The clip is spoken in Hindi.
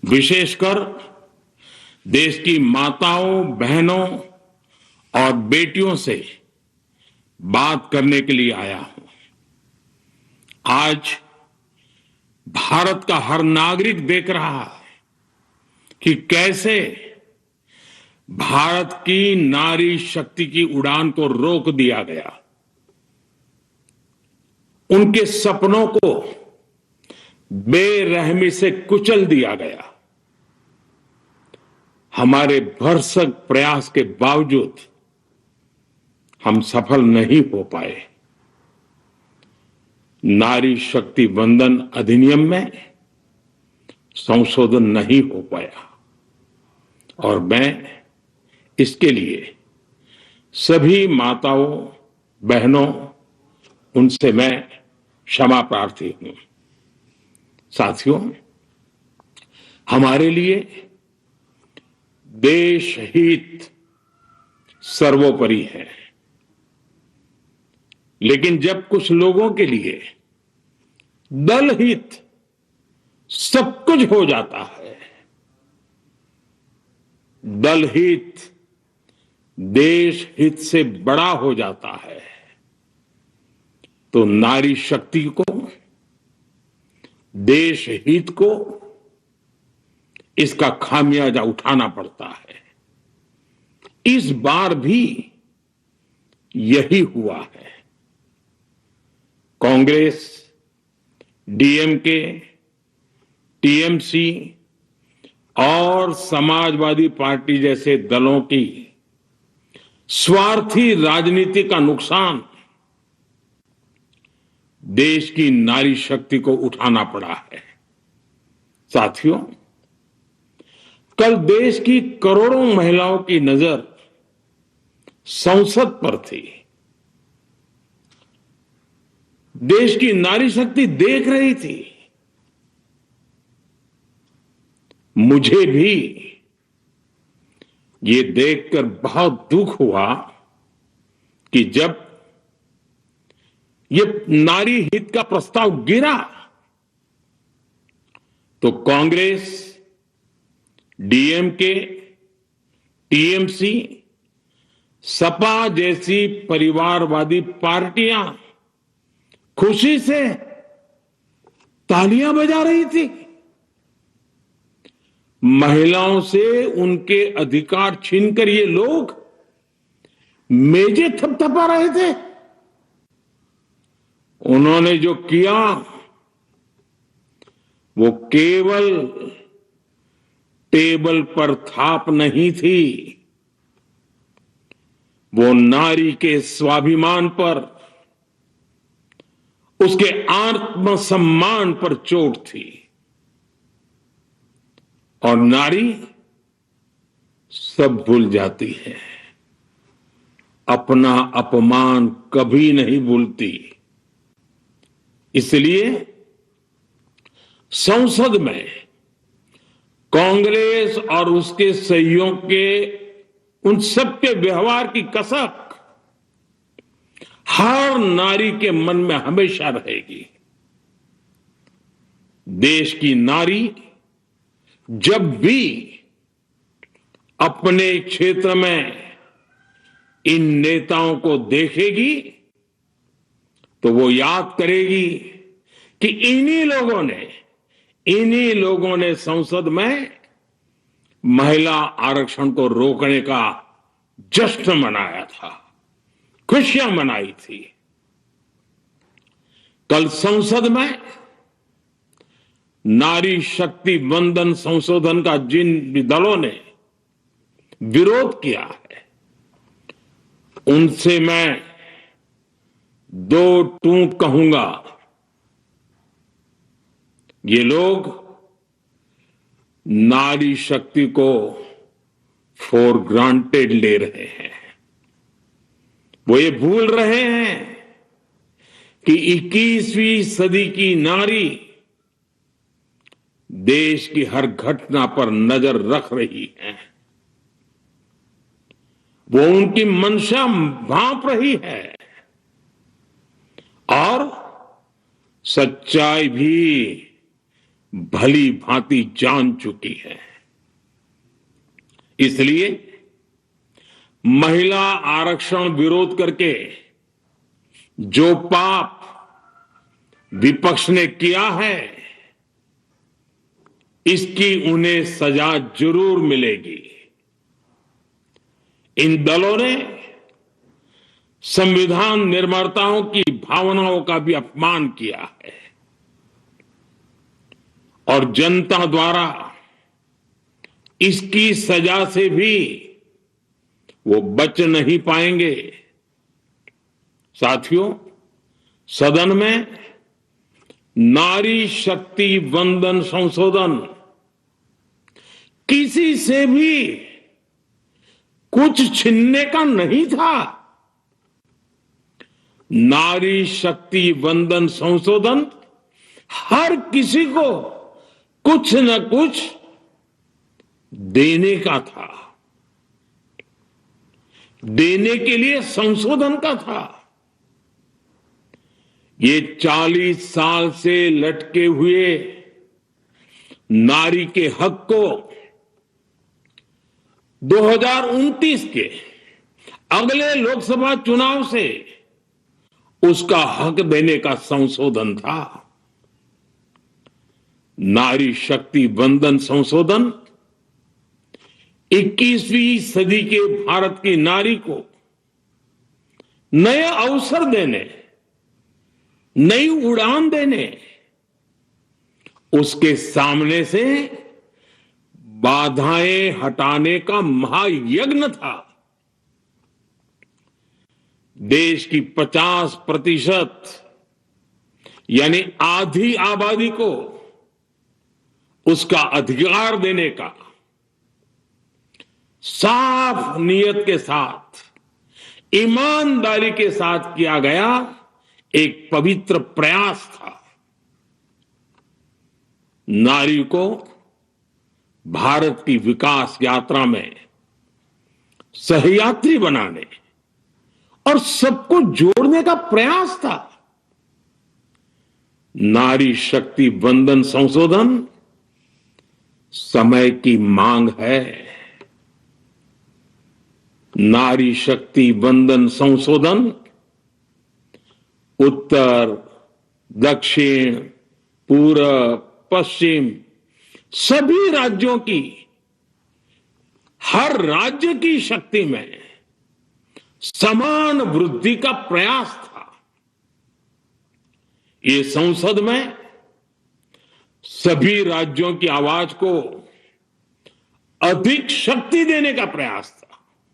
विशेषकर देश की माताओं, बहनों और बेटियों से बात करने के लिए आया हूं। आज भारत का हर नागरिक देख रहा है कि कैसे भारत की नारी शक्ति की उड़ान को रोक दिया गया, उनके सपनों को बेरहमी से कुचल दिया गया। हमारे भरसक प्रयास के बावजूद हम सफल नहीं हो पाए। नारी शक्ति वंदन अधिनियम में संशोधन नहीं हो पाया और मैं इसके लिए सभी माताओं, बहनों, उनसे मैं क्षमा प्रार्थी हूं। साथियों, हमारे लिए देश हित सर्वोपरि है, लेकिन जब कुछ लोगों के लिए दल हित सब कुछ हो जाता है, दल हित देश हित से बड़ा हो जाता है, तो नारी शक्ति को, देश हित को इसका खामियाजा उठाना पड़ता है। इस बार भी यही हुआ है। कांग्रेस, डीएमके, टीएमसी और समाजवादी पार्टी जैसे दलों की स्वार्थी राजनीति का नुकसान देश की नारी शक्ति को उठाना पड़ा है। साथियों, कल देश की करोड़ों महिलाओं की नजर संसद पर थी। देश की नारी शक्ति देख रही थी। मुझे भी ये देखकर बहुत दुख हुआ कि जब ये नारी हित का प्रस्ताव गिरा तो कांग्रेस, डीएमके, टीएमसी, सपा जैसी परिवारवादी पार्टियां खुशी से तालियां बजा रही थी। महिलाओं से उनके अधिकार छीनकर ये लोग मेजें थपथपा रहे थे। उन्होंने जो किया वो केवल टेबल पर थाप नहीं थी, वो नारी के स्वाभिमान पर, उसके आत्मसम्मान पर चोट थी। और नारी सब भूल जाती है, अपना अपमान कभी नहीं भूलती। इसलिए संसद में कांग्रेस और उसके सहयोगियों के उन सबके व्यवहार की कसक हर नारी के मन में हमेशा रहेगी। देश की नारी जब भी अपने क्षेत्र में इन नेताओं को देखेगी तो वो याद करेगी कि इन्हीं लोगों ने संसद में महिला आरक्षण को रोकने का जश्न मनाया था, खुशियां मनाई थी। कल संसद में नारी शक्ति वंदन संशोधन का जिन दलों ने विरोध किया है, उनसे मैं दो टूक कहूंगा। ये लोग नारी शक्ति को फॉर ग्रांटेड ले रहे हैं। वो ये भूल रहे हैं कि 21वीं सदी की नारी देश की हर घटना पर नजर रख रही है। वो उनकी मंशा भांप रही है और सच्चाई भी भली भांति जान चुकी है। इसलिए महिला आरक्षण विरोध करके जो पाप विपक्ष ने किया है, इसकी उन्हें सजा जरूर मिलेगी। इन दलों ने संविधान निर्माताओं की भावनाओं का भी अपमान किया है और जनता द्वारा इसकी सजा से भी वो बच नहीं पाएंगे। साथियों, सदन में नारी शक्ति वंदन संशोधन किसी से भी कुछ छीनने का नहीं था। नारी शक्ति वंदन संशोधन हर किसी को कुछ न कुछ देने का था, देने के लिए संशोधन का था। ये 40 साल से लटके हुए नारी के हक को 2029 के अगले लोकसभा चुनाव से उसका हक देने का संशोधन था। नारी शक्ति वंदन संशोधन 21वीं सदी के भारत की नारी को नए अवसर देने, नई उड़ान देने, उसके सामने से बाधाएं हटाने का महायज्ञ था। देश की 50% यानी आधी आबादी को उसका अधिकार देने का साफ नियत के साथ, ईमानदारी के साथ किया गया एक पवित्र प्रयास था। नारी को भारत की विकास यात्रा में सहयात्री बनाने और सबको जोड़ने का प्रयास था। नारी शक्ति वंदन संशोधन समय की मांग है। नारी शक्ति वंदन संशोधन उत्तर, दक्षिण, पूर्व, पश्चिम सभी राज्यों की, हर राज्य की शक्ति में समान वृद्धि का प्रयास था। ये संसद में सभी राज्यों की आवाज को अधिक शक्ति देने का प्रयास था।